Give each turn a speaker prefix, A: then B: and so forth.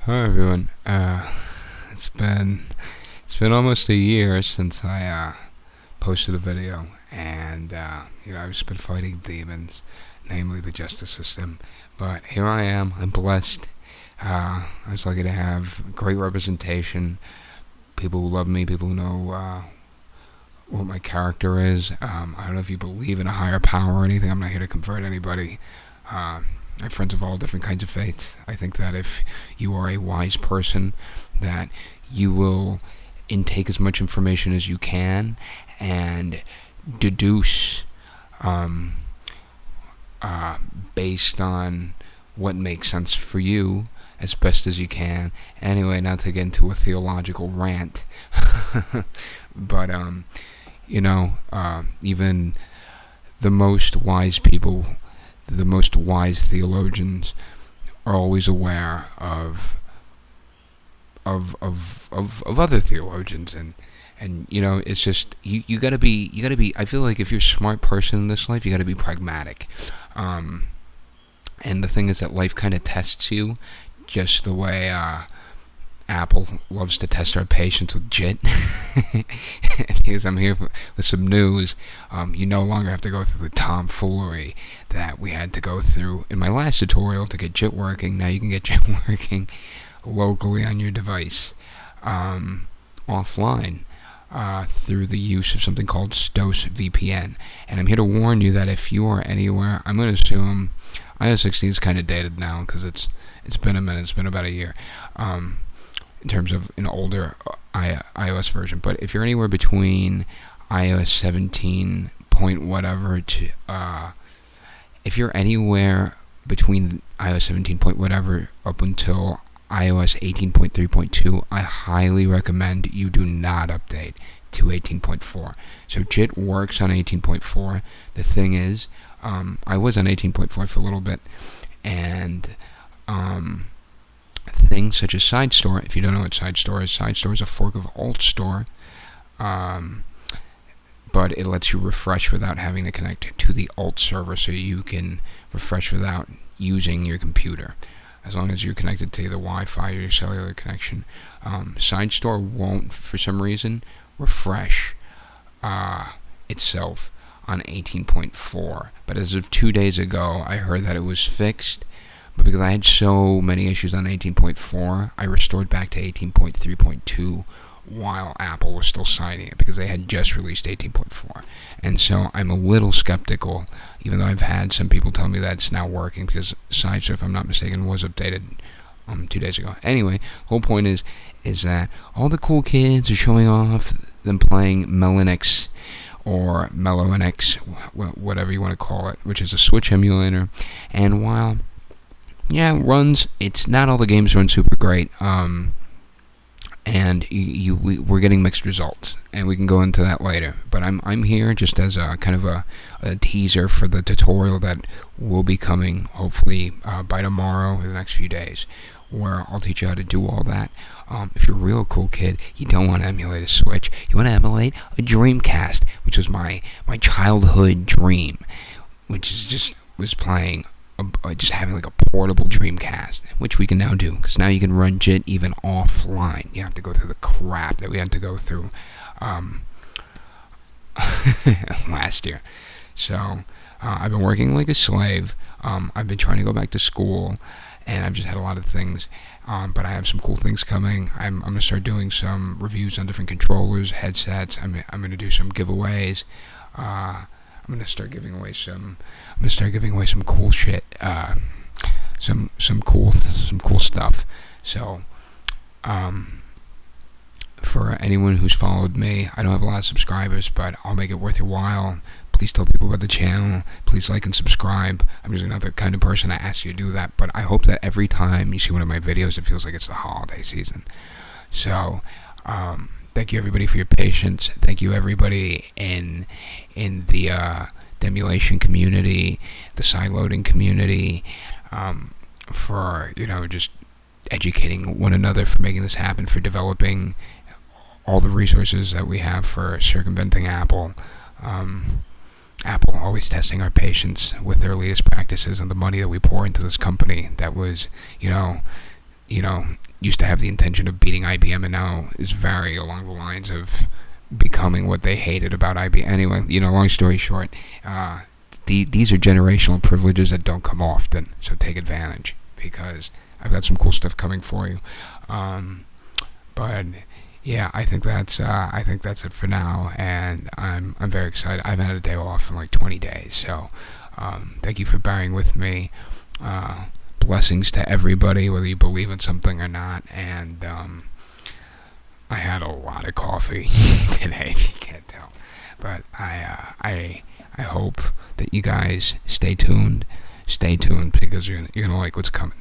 A: Hi everyone. It's been almost a year since I posted a video, and I've just been fighting demons, namely the justice system. But here I am. I'm blessed. I was lucky to have great representation. People who love me. People who know what my character is. I don't know if you believe in a higher power or anything. I'm not here to convert anybody. I have friends of all different kinds of faiths. I think that if you are a wise person, that you will intake as much information as you can and deduce based on what makes sense for you as best as you can. Anyway, not to get into a theological rant, but even the most wise people, the most wise theologians, are always aware of other theologians, and it's just you gotta be. I feel like if you're a smart person in this life, you gotta be pragmatic. And the thing is that life kind of tests you, just the way Apple loves to test our patience with JIT. Because I'm here with some news. You no longer have to go through the tomfoolery that we had to go through in my last tutorial to get JIT working. Now you can get JIT working locally on your device, offline, through the use of something called Stos VPN. And I'm here to warn you that if you are anywhere, I'm going to assume iOS 16 is kind of dated now because it's been a minute. It's been about a year. In terms of an older iOS version, but if you're anywhere between iOS 17 point whatever to if you're anywhere between iOS 17 point whatever up until iOS 18.3.2, I highly recommend you do not update to 18.4. So JIT works on 18.4. The thing is, I was on 18.4 for a little bit, and things such as SideStore. If you don't know what SideStore is a fork of AltStore, but it lets you refresh without having to connect to the alt server, so you can refresh without using your computer, as long as you're connected to either Wi-Fi or your cellular connection. SideStore won't, for some reason, refresh itself on 18.4, but as of 2 days ago, I heard that it was fixed. But because I had so many issues on 18.4, I restored back to 18.3.2 while Apple was still signing it, because they had just released 18.4. And so I'm a little skeptical, even though I've had some people tell me that it's now working, because SideStore, if I'm not mistaken, was updated 2 days ago. Anyway, the whole point is that all the cool kids are showing off them playing Melinix or MeloNX, whatever you want to call it, which is a Switch emulator. And while it runs, it's not all the games run super great, and we're getting mixed results, and we can go into that later. But I'm here just as a kind of a teaser for the tutorial that will be coming hopefully by tomorrow or the next few days, where I'll teach you how to do all that. If you're a real cool kid, you don't want to emulate a Switch. You want to emulate a Dreamcast, which was my childhood dream, which was playing. Just having like a portable Dreamcast, which we can now do, because now you can run JIT even offline. You have to go through the crap that we had to go through last year. So I've been working like a slave. I've been trying to go back to school, and I've just had a lot of things. But I have some cool things coming. I'm going to start doing some reviews on different controllers, headsets. I'm going to do some giveaways. I'm gonna start giving away some cool shit, some cool stuff. So, for anyone who's followed me, I don't have a lot of subscribers, but I'll make it worth your while. Please tell people about the channel. Please like and subscribe. I'm just another kind of person that asks you to do that, but I hope that every time you see one of my videos, it feels like it's the holiday season. So, thank you everybody for your patience. Thank you everybody in the emulation community, the sideloading community, for just educating one another, for making this happen, for developing all the resources that we have for circumventing Apple. Apple always testing our patience with their latest practices and the money that we pour into this company that was, you used to have the intention of beating IBM and now is very along the lines of becoming what they hated about IBM. Anyway, long story short, these are generational privileges that don't come often, so take advantage, because I've got some cool stuff coming for you. But yeah, I think that's it for now, and I'm very excited. I've had a day off in like 20 days, so thank you for bearing with me. Blessings to everybody, whether you believe in something or not. And I had a lot of coffee today, if you can't tell. But I hope that you guys stay tuned, because you're gonna like what's coming.